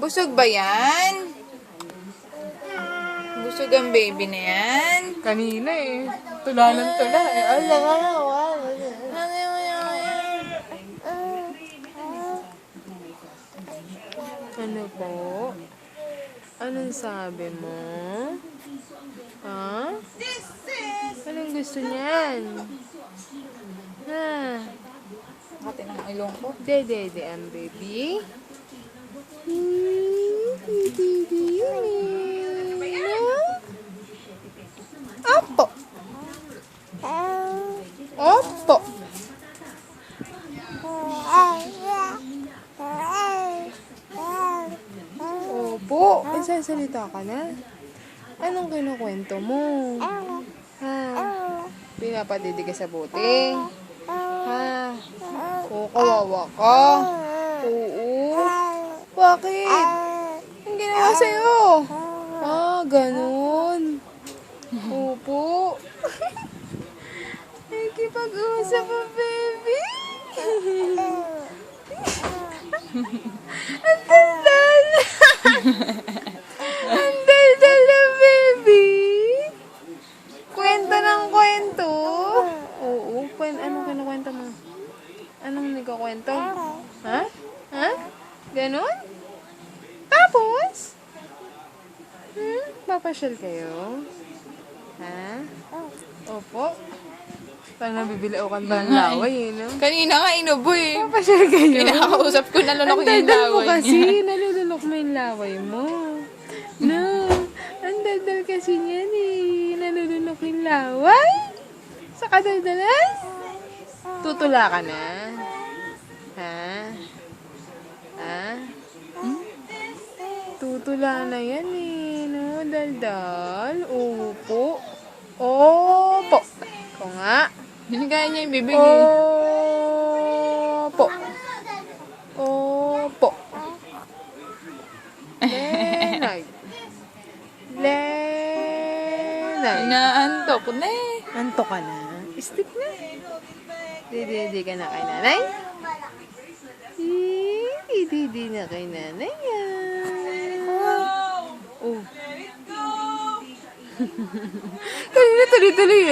Busog ba yan? Busog ang baby na yan? Kanina eh. Tula ng tula eh. Ano po? Anong sabi mo? Ha? Anong gusto niyan? Ha? Makati ng ilong ko. Dede, ang baby. Opo. Opo. Opo. Nagsasalita ka na? Anong kinukwento mo? Ha? Pinapadidig ka sa bote? Ha? O, kawawa ka? Oo. Bakit? Ang ginawa sa'yo? Ah, ganun. Opo. Nakikipag-usap ang baby. Ang daldal. Ang daldal na baby. Kwento ng kwento. Oo, anong kinukwento mo? Anong nagkakwento? Ha? Ha? Ganon? Tapos? Papasyal kayo? Ha? Opo. Parang nabibili ako kanta ng laway eh, no? Kanina nga inubo eh. Papasyal kayo? Kinakausap ko, nalunok Ang niya yung daldal mo laway kasi. niya. Nalulunok mo yung laway mo. No. Ang daldal kasi niyan eh. Nalulunok yung laway. Sa kadaldalan? Tutula ka na? Ha? Ha? Tutula na yan eh. No? Daldal. Opo. Opo. Ikaw nga. Binigay niya yung bibig eh. Opo. Opo. Lenay. Lenay. Inaantok na eh. Anto ka na? Stick na. Didi ka na kay nanay? Didi na kay nanay yan. Oh. Kanina tuloy-tuloy eh.